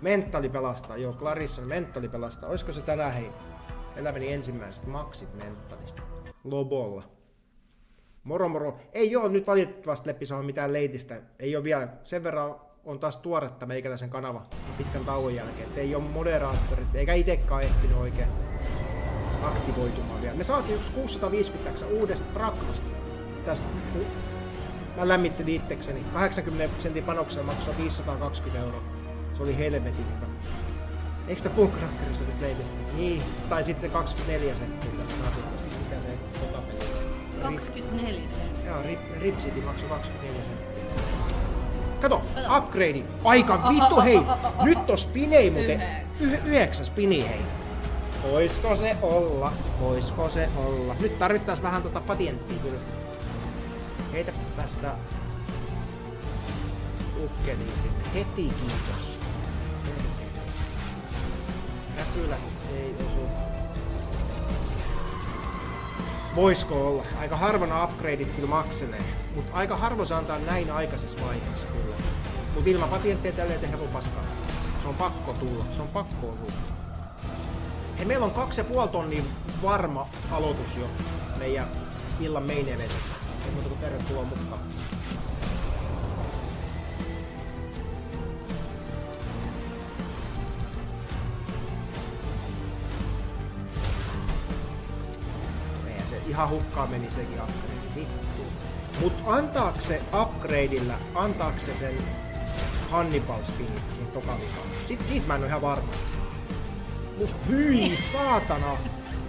Menttali pelastaa, joo, Clarissan menttali pelastaa. Oisko se tänään hei? Meillä meni ensimmäiset maksit menttalista. Lobolla. Moro moro. Ei oo nyt valitettavasti Leppisohon mitään leitistä. Ei oo vielä. Sen verran on taas tuoretta meikäläisen kanava pitkän tauon jälkeen. Et ei oo moderaattorit, eikä itekaan ehtinyt oikein aktivoitumaan vielä. Me saatiin yksi 650 uudesta Prakvasta. Tästä mä lämmittelin itsekseni. 80 sentin panoksella maksoi 520 €. Se oli helvetin hyvä. Eikö sitä Punkrackerissa nyt leitistä? Niin. Tai sit se 24 senttiä, mitä saatiin tosta. Mikä se kotapeli? 24 senttiä. Joo, Rip City maksoi 24 senttiä. Kato, upgrade. Aika vittu hei. Nyt on spinei muuten. 9 spini hei. Voisko se olla? Voisko se olla? Nyt tarvittais vähän patienttia kyllä. Heitä tästä ukkeliin sinne. Heti kiitos. Räpylä ei osu. Voisko olla? Aika harvana upgradeit kyllä makselee. Mut aika harvo se antaa näin aikaisessa vaiheessa kyllä. Mut ilman patientteja tälleen tehdä voi paskaa. Se on pakko tulla. Se on pakko osua. Hei, meillä on 2,5 tonnia varma aloitus jo meidän illan main eventissä. Ei muuta kuin tervetuloa mukaan. Eihän se ihan hukkaan meni sekin upgrade. Vittu. Mut antaako se upgradeilla, antaako se sen Hannibal spinit siinä tokavikaan? Siitä mä en oo ihan varma. Hyi saatana!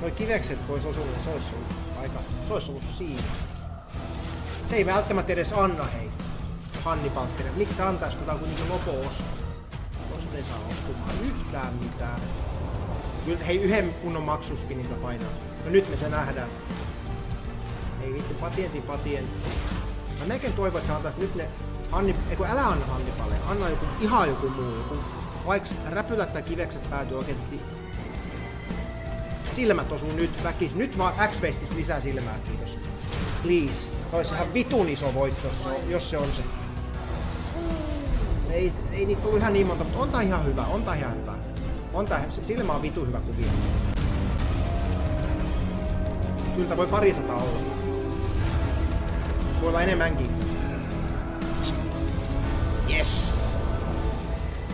Noi kivekset kun ois osunut, se ois ollut aika... Se ois ollut siinä. Se ei välttämättä edes anna hei. Hannibal spinit. Miksi se antais, kun tää on kuitenkin lopo osto? Tosta ei saa osumaan yhtään mitään. Kyllä hei yhden kunnon maksuspiniltä painaa. No nyt me se nähdään. Ei vittu, patientti. Mä melkein toivon, että se antais nyt ne... Eiku älä anna Hannibaleja, anna joku, ihan joku muu. Joku, vaiks räpylät tai kivekset päätyy oikeesti... Silmät osuu nyt väkis. Nyt vaan X-Festistä lisää silmää, kiitos. Please. Tois ihan vitun iso voitto, jos se on se. Ei niitä tullu ihan niin monta, mutta on tää ihan hyvä, On tää, silmä on vitun hyvä kuvia. Kyllä tää voi 200 olla. Voi olla enemmänkin itse asiassa. Yes!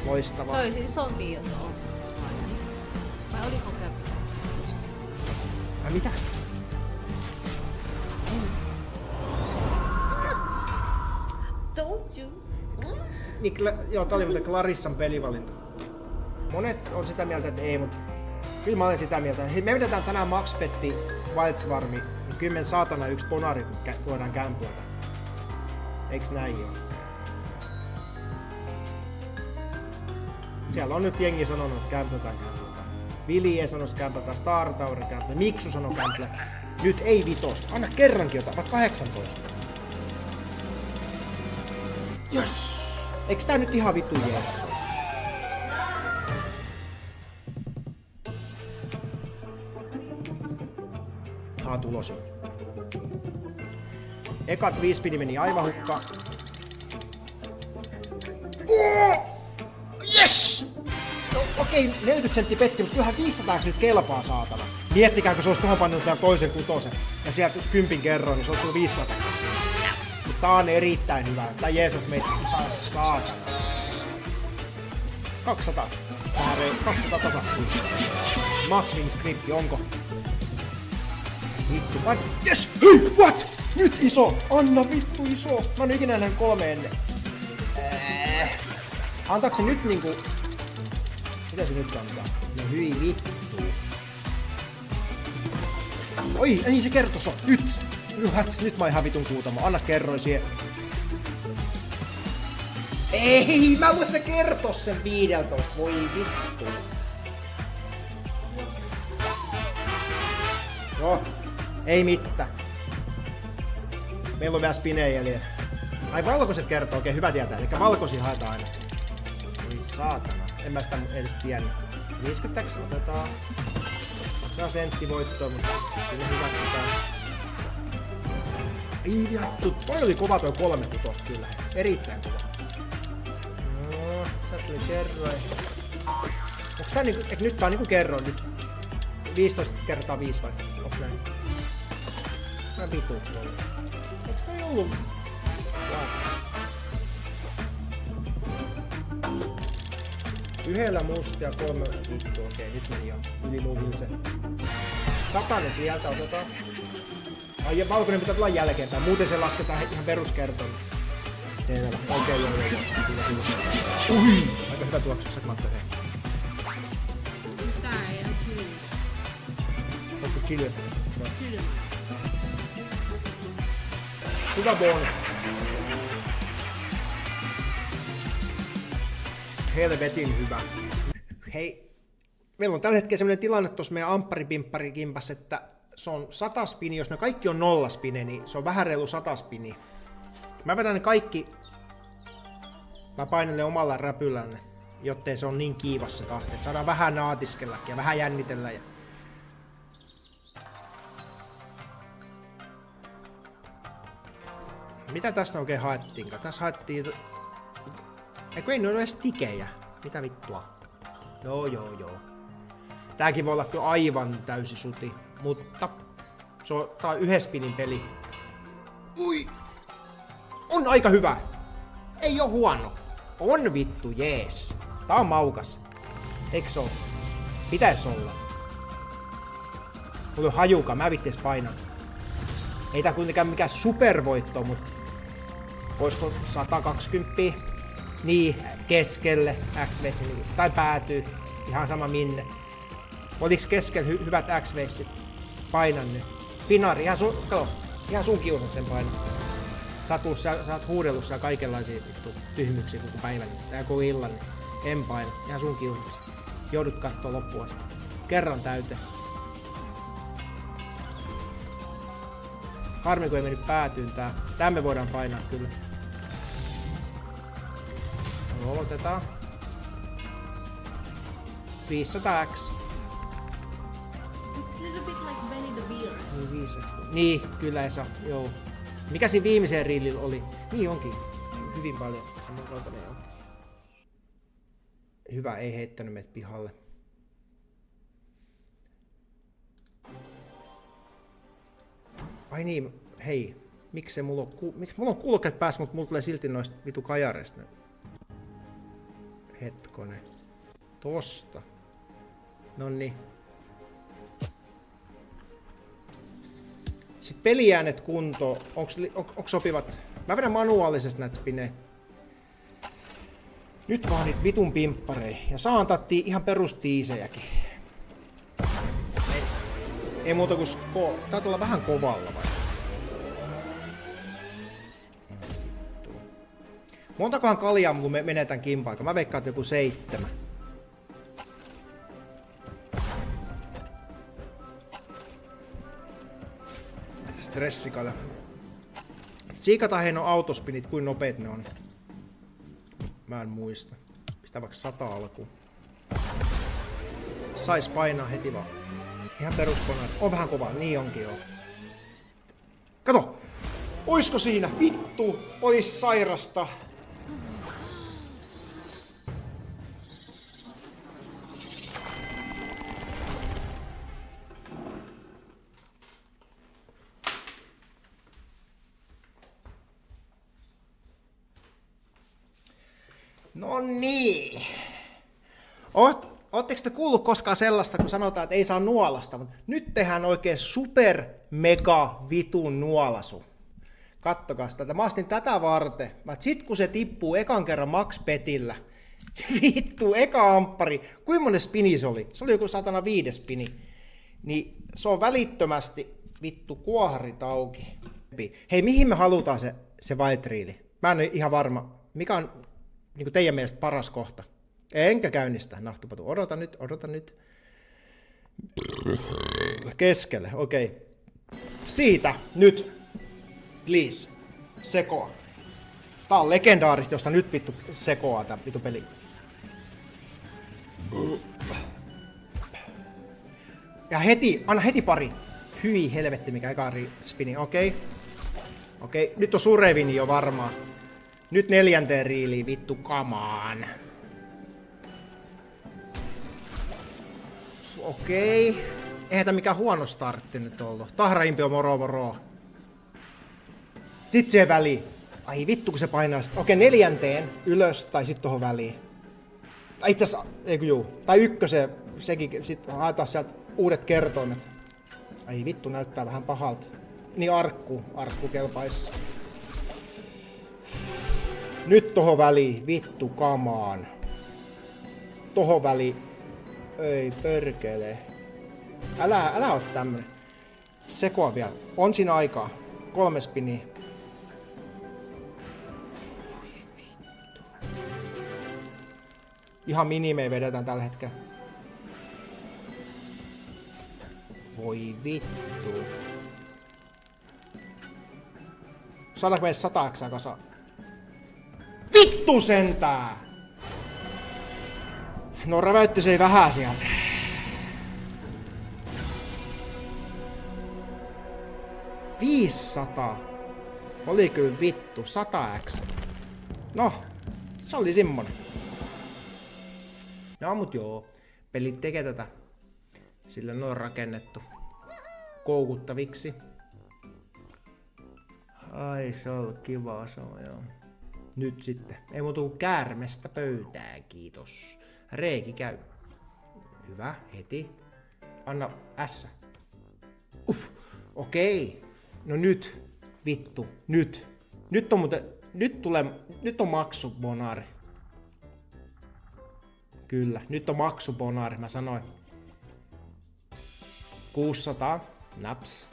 Loistavaa. Se oli siis zombi, jos on. Vai oliko käppi? Ai mitä? Don't you? Niin, joo, tää oli muuten Clarissan pelivalinta. Monet on sitä mieltä, että ei, mutta kyllä mä olen sitä mieltä. Hei, me vedetään tänään Maxpetti Wildswarmi, niin 10 saatana yksi bonari voidaan kämpyltä. Eiks näin joo? Siellä on nyt jengi sanonut, että kämpytään. Vilje sanois kämpytään, Star Tower kämpytään, Miksu sanoo kämpytään. Nyt ei vitosta, anna kerrankin jotain, vaikka 18. Yes! Eiks tää nyt ihan vittu jees? Tulos. Ekat 5 spini meni aivan hukkaan. Yes! No okei, 40 sentti petti, mutta kyllähän 500 nyt kelpaa saatana. Miettikääkö se olisi tuohon pannut tämän toisen kutosen ja sieltä 10 kerroin, niin se olisi ollut 5000. Mutta tää on erittäin hyvä. Tää jeesas meitä saatana. 200. 200 tasakkuun. Max Wing skripti, onko? Vittu, yes! Hei, what? Nyt iso! Anna vittu iso! Mä oon ikinä nähnyt 3 ennen. Antaako se nyt niinku... Mitä se nyt antaa? No hyi vittu. Oi, niin se kertos on. Nyt! Nyt mä oon ihan vitun kuutama. Anna kerroin siihen. Ei! Mä luulen, että se kertos sen 15. Voi vittu. Joo. Ei mitään. Meillä on vielä spinejä jäljellä. Ai valkoiset kertoo, okei hyvä tietää. Eli valkoisia haetaan aina. Oi saatana. En mä sitä edes tiennyt. 50 otetaan. Saa senttivoittoa, mutta kyllä hyväksytään. Ei vittu, toi oli kova toi 3 kutosta kyllä. Erittäin kova. No, sä tuli kerroin. Onks tää niinku, nyt tää on niinku kerroin nyt. 15 kertaa 5 vai? Onks näin? Tää vitu. Eiks toi ollut? Yhdellä mustia 3 vittu, okei, nyt meni jo yli muihin se. 100 sieltä otetaan. Ai ja valkoinen pitää tulla jälkeenpäin, muuten se lasketaan ihan peruskertoon. Selvä, okei, joo. Ui! Aika hyvä tuoksukset, Matte, hei. Tää ei oo chili. Onko chili? Chili. Hyvä bonus. Helvetin hyvä. Hei, meillä on tällä hetkellä sellainen tilanne tuossa meidän amppari-pimppari-kimpas, että se on 100 spini, jos ne kaikki on 0 spine, niin se on vähän reilu 100 spini. Mä vedän ne kaikki, mä painan ne omalla räpylläni, jottei se on niin kiivas se tahti, että saadaan vähän naatiskellakin ja vähän jännitellä. Ja... Mitä tästä oikein haettiinkaan? Tässä haettiin... Eikö ei ne ole edes tikejä? Mitä vittua? Joo. Tääkin voi olla kyllä aivan täysi suti, mutta tää on 1 spinin peli. Ui! On aika hyvä! Ei oo huono! On vittu, jees! Tää on maukas. Eiks oo? Pitäis olla. Mulla on hajuka, mä vitties painan. Ei tää kuitenkaan mikään supervoitto, mut... Oisko 120? Niin, keskelle X-Vessin, tai päätyy, ihan sama minne. Oliks keskellä hyvät X-Vessit? Painan ne. Finari, ihan sun kiusat sen painan. Sä oot huudellut siellä kaikenlaisia vittu tyhmyksiä koko päivän, tää koko illan. En paina, ihan sun kiusat. Joudut kattoo loppuun asti. Kerran täyteen. Harmi kun ei mennyt päätyyn tää. Tää me voidaan painaa kyllä. Otetaan. 500x. It's a little bit like Benny the Beer. Niin, kyllä ei saa. Joo. Mikä siinä viimeiseen riilillä oli? Niin onkin. Hyvin paljon. Samankaltainen on. Hyvä, ei heittänyt meitä pihalle. Ai niin, hei. Miksei mulla on kulkeet päässä, mutta mulla tulee silti noista vitu kajareista. Hetkonen. Tosta. Nonni. Sitten peliäänet kuntoon. Onks sopivat? Mä vedän manuaalisesti näitä spinejä. Nyt vaan niitä vitun pimppareja. Ja saan tattiin ihan perustiisejäkin. Ei muuta kuin tää olla vähän kovalla vai? Montakohan kaljaa kun me menetään kimpaikaan? Mä veikkaan, että joku 7. Stressikalja. Siikataan heidän autospinit, kuin nopeet ne on. Mä en muista. Pistää vaikka 100 alkuun. Sais painaa heti vaan. Ihan peruskoneen. On vähän kovaa, niin onkin joo. Kato! Oisko siinä? Vittu! Ois sairasta! No niin. Ootteko te kuullut koskaan sellaista, kun sanotaan, että ei saa nuolasta, mutta nyt tehdään oikein super mega vitun nuolasu. Kattokaa tätä. Mä astin tätä varten. Sit kun se tippuu ekan kerran Max-petillä, vittu, eka amppari, kuinka monen spini se oli? Se oli joku 105 spini. Niin se on välittömästi vittu kuoharit auki. Hei, mihin me halutaan se white reeli? Mä en ole ihan varma. Mikä on niin teidän mielestä paras kohta? Enkä käynnistä nahtupatu. Odota nyt. Keskelle, okei. Okay. Siitä, nyt. Please. Sekoa. Tää on legendaarista, josta nyt vittu sekoaa tää vittu peli. Ja anna heti pari. Hyi helvetti, mikä eka spini. Okei. Nyt on surevini jo varmaan. Nyt 4. riiliin, vittu, kamaan. Okei. Eihän tää mikään huono startti nyt ollut. Tahraimpio moro. Sitten siihen väliin. Ai vittu kun se painaa sit. Okei, 4 ylös tai sit tohon väliin. Tai itse asiassa, eikö juu. Tai 1, sekin. Sitten haetaan sieltä uudet kertoimet. Ai vittu näyttää vähän pahalta. Niin arkku kelpaissa. Nyt tohon väliin. Vittu kamaan. Tohon väliin. Ei perkele. Älä oo tämmönen. Sekoa vielä. On siinä aikaa. 3 spinniä. Ihan minimei vedetään tällä hetkellä. Voi vittu. Saadaanko meille 100 X kasa? Vittu sentää! No räväytti se vähän sieltä. $500. Oli kyllä vittu. 100 X. No, se oli semmonen. No mut joo, pelit tekee tätä. Sillä ne on rakennettu koukuttaviksi. Ai se on kiva, se on joo. Nyt sitten, ei muuta kuin käärmestä pöytään, kiitos. Reeki käy. Hyvä, heti. Anna S. Okei. No nyt, vittu, nyt. Nyt on muuten, nyt on maksubonaari. Kyllä, nyt on maksubonaari, mä sanoin. 600, naps.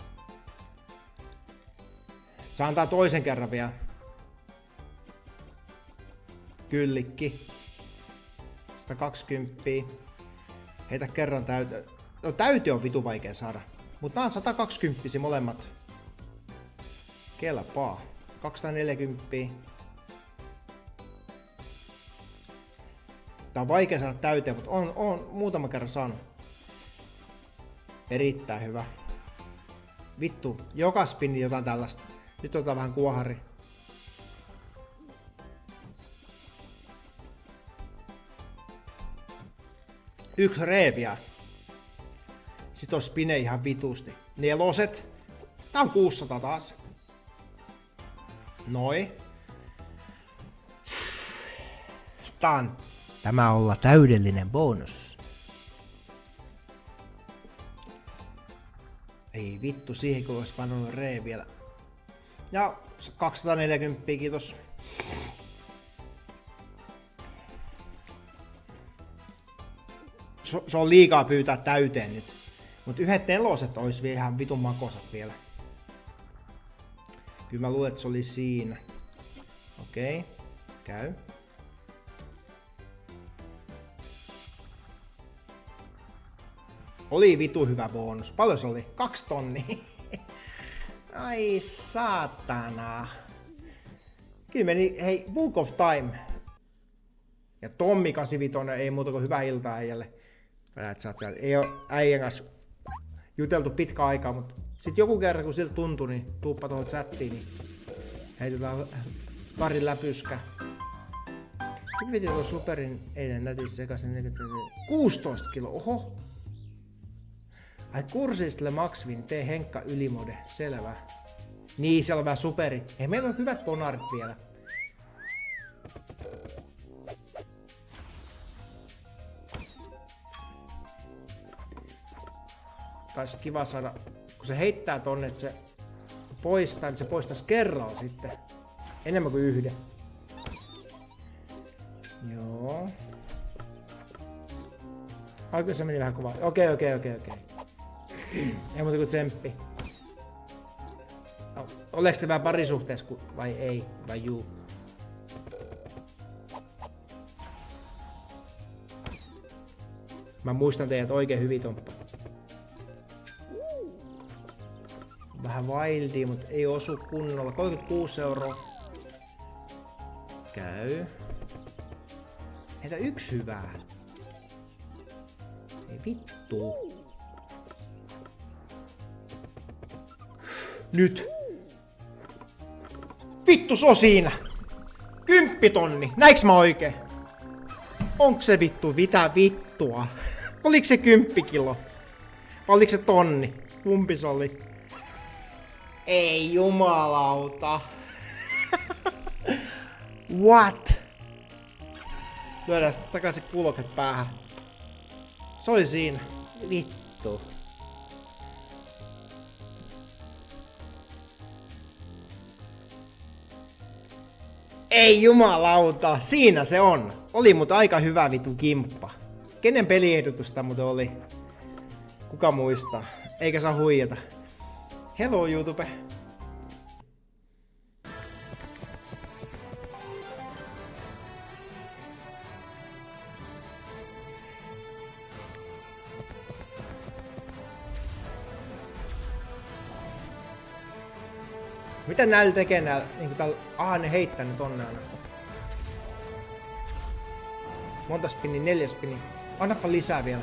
Saan tää toisen kerran vielä. Kyllikki. 120. Heitä kerran täyteen. No täyte on vitu vaikea saada. Mut nää on 120 molemmat. Kelpaa. 240. Tää on vaikea saada täyteen, mutta on muutama kerran saanut. Erittäin hyvä. Vittu, joka spinni jotain tällaista. Nyt otetaan vähän kuohari. Yksi reeviä. Sitten on spine ihan vitusti. 4. Tää on 600 taas. Noi. Tämä olla täydellinen bonus. Ei vittu, siihen kun olisi pannut ree vielä. Ja 240, kiitos. Se on liikaa pyytää täyteen nyt. Mut 1 4 olisi vielä ihan vitun makosat vielä. Kyllä mä luulen, että se oli siinä. Okei, käy. Oli vitu hyvä bonus. Paljon se oli? 2 tonnia. Ai saatana. Kyllä meni, hei, Book of Time. Ja Tommi 85, ei muuta kuin hyvää iltaa äijälle. Ei oo äijän kanssa juteltu pitkä aikaa, mutta sit joku kerran kun siltä tuntui, niin tuuppa tuohon chattiin, niin heitetään pari läpyskä. Sitten veti tuon superin eilen netissä sekaisin 16 kilo, oho! Ai kurssistele Maxvin, tee Henkka ylimode, selvä. Niin, siellä on vähän superi. Hei, meillä on hyvät bonarit vielä. Taisi kiva saada, kun se heittää tonne, että se poistaa, niin se poistaisi kerralla sitten. Enemmän kuin 1. Joo. Aika se meni vähän kovaa. Okei. Ei muuta kuin tsemppi. Oleeko te vähän parisuhteessa vai ei? Vai juu? Mä muistan teidät oikein hyvin, Tomppa. Vähän wildia, mutta ei osu kunnolla. 36 €. Käy. Heitä 1 hyvää. Ei vittu. Nyt. Vittu se on siinä. 10 000. Näiks mä oikein? Onks se vittu? Mitä vittua? Oliko se 10 kilo? Vai oliko se tonni? Kumpi se oli? Ei jumalauta. What? Lyödään sitten takaisin kulket päähän. Se oli siinä. Vittu. Ei jumalauta, siinä se on. Oli mutta aika hyvä vitu kimppa. Kenen peliehdotus tää muuten oli? Kuka muistaa? Eikä saa huijata. Hello YouTube. Mitä näillä tekee näillä? Niinku tällä... ne heittää ne tonne aina. Monta spinni? 4 spinni. Annapa lisää vielä.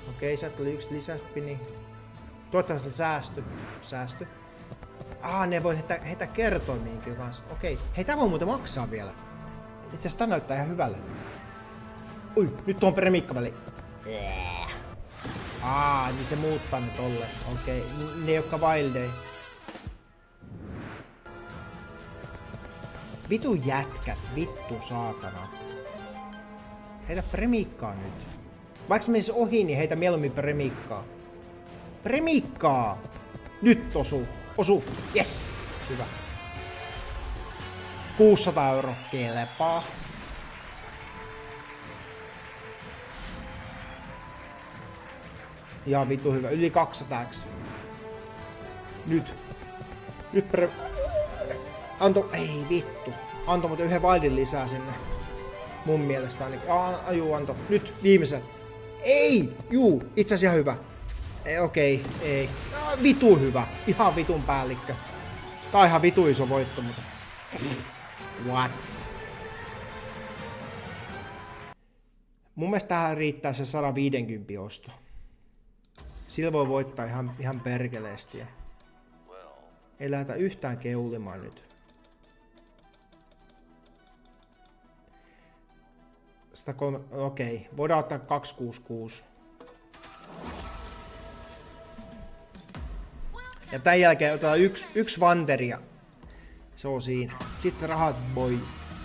Okei, sieltä tuli 1 lisäspinni. Toivottavasti säästy. Ne voi heittää kertoimiinkin kanssa. Okei. Hei, tää voi muuten maksaa vielä. Itse asiassa tää näyttää ihan hyvälle. Ui, nyt on premiikkaväli. Niin se muuttaa ne tolle. Okei, ne jotka Wild Day. Vitu jätkät, vittu saatana. Heitä premiikkaa nyt. Vaikka menisi ohi, niin heitä mieluummin premiikkaa. Premiikkaa! Nyt osu. Yes! Hyvä. 600 € kelpaa. Ihan vittu hyvä. Yli 200x. Nyt ei vittu. Anto muuten yhden wildin lisää sinne. Mun mielestä ainakin. Anto. Nyt viimeisen. Ei! Itse asiassa ihan hyvä. Okei. Vitu hyvä. Ihan vitun päällikkö. Tää on ihan vitu iso voitto, mutta... What? Mun mielestä tähän riittää se 150 osto. Sillä voi voittaa ihan perkeleesti. Ei lähdetä yhtään keulimaan nyt. 103, okei. Voidaan ottaa 266. Ja tän jälkeen otetaan yksi vanteria. Se on siinä. Sitten rahat boys.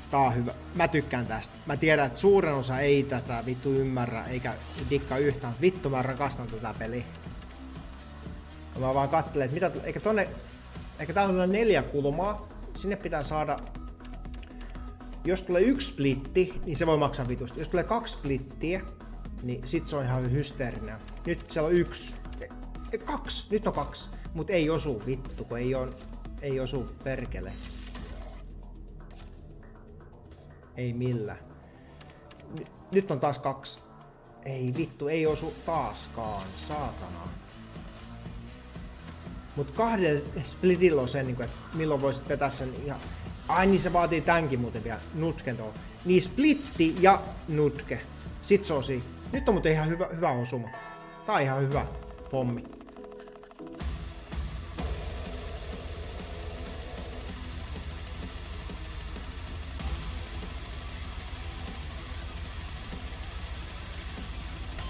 Tää on hyvä. Mä tykkään tästä. Mä tiedän, että suurin osa ei tätä vittu ymmärrä eikä dikkaa yhtään. Vittu mä rakastan tätä peliä. Mä vaan katselen, että mitä eikä täällä ole 4 kulmaa. Sinne pitää saada... Jos tulee 1 splitti, niin se voi maksaa vitusti. Jos tulee 2 splittiä, niin sit se on ihan hysteerinen. Nyt siellä on 1. 2. Nyt on 2. Mut ei osu vittu, kun ei osu perkele. Ei millään. Nyt on taas 2. Ei vittu, ei osu taaskaan. Saatana. Mut 2 splitillä on sen, että milloin voisit vetää sen ihan... Niin se vaatii tämänkin muuten vielä. Nutken tuolla. Niin splitti ja nutke. Sit se on siinä. Nyt on muuten ihan hyvä osuma. Tää on ihan hyvä pommi.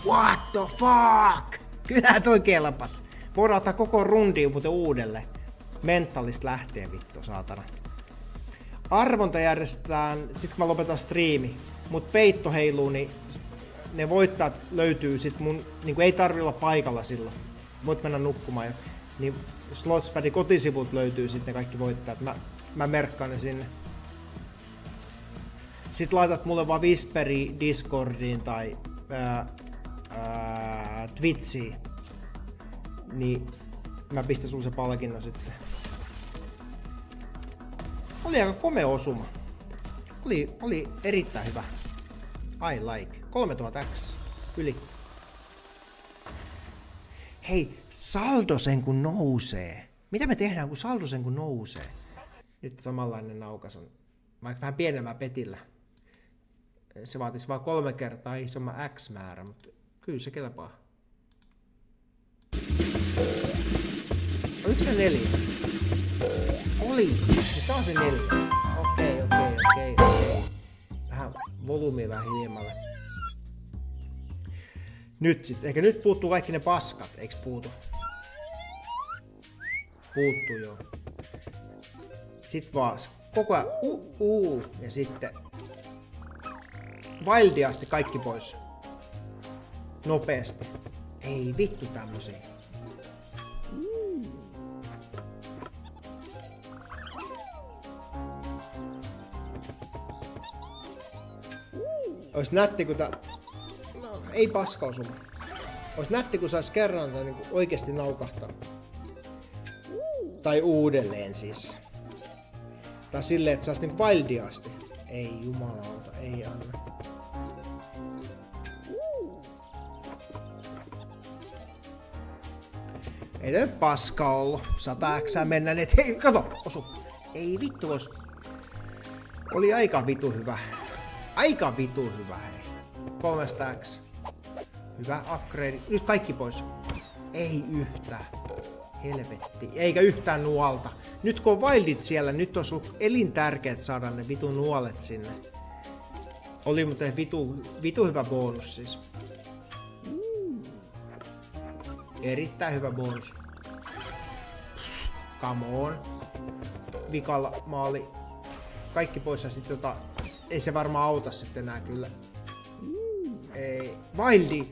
What the fuck? Kyllä toi kelpas. Voidaan ottaa koko rundiin muuten uudelle. Mentalista lähtee vittu saatana. Arvonta järjestetään sit kun mä lopetan striimi. Mut peitto heiluu, niin ne voittajat löytyy sit mun, niinku ei tarvi olla paikalla silloin. Voit mennä nukkumaan jo. Niin Slotspadin kotisivut löytyy sitten ne kaikki voittajat. Mä merkkaan ne sinne. Sit laitat mulle vaan Whisperi Discordiin tai Twitchiin. Niin mä pistän sulle se palkinnon sitten. Oli aika komea osuma. Oli erittäin hyvä. I like. 3000x. Yli. Hei, saldo sen kun nousee. Mitä me tehdään kun saldo sen kun nousee? Nyt samanlainen naukas on. Vaikka vähän pienemmällä petillä. Se vaatisi vaan 3 kertaa isomman X-määrä, mutta kyllä se kelpaa. Oliko se 4? Oli! Tää on se 4. Okei. Vähän Volyymi vähän hiljemmalle. Nyt sit, eikä nyt puuttuu kaikki ne paskat, eiks puutu? Puuttuu joo. Sit vaan koko ajan ja sitten wildiasti kaikki pois. Nopeesti. Ei vittu tämmösiä. Ois nätti kun no, ei paska osuma. Ois nätti kun sais kerran niinku oikeesti naukahtaa. Tai uudelleen siis. Tai silleen, että sais niinku wildiasti. Ei jumalauta, ei anna. Ei tää nyt paska ollu. 100 X mennä, et hei, kato, osu. Ei vittu osu. Oli aika vitu hyvä. Aika vitu hyvä, hei. 300X. Hyvä upgrade. Nyt kaikki pois. Ei yhtään. Helvetti. Eikä yhtään nuolta. Nyt kun on wildit siellä, nyt olisi ollut elintärkeät saada ne vitu nuolet sinne. Oli muuten vitu hyvä bonus siis. Erittäin hyvä bonus. Come on. Vikalla maali. Kaikki pois ja sit ei se varmaan auta sitten enää kyllä. Ei. Wildi.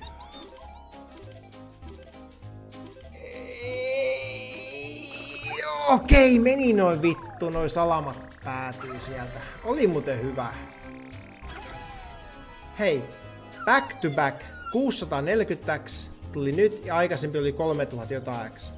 Okei, meni noin vittu, noin salamat päätyy sieltä. Oli muuten hyvä. Hei, back to back. 640X tuli nyt ja aikaisempi oli 3000 jotain X.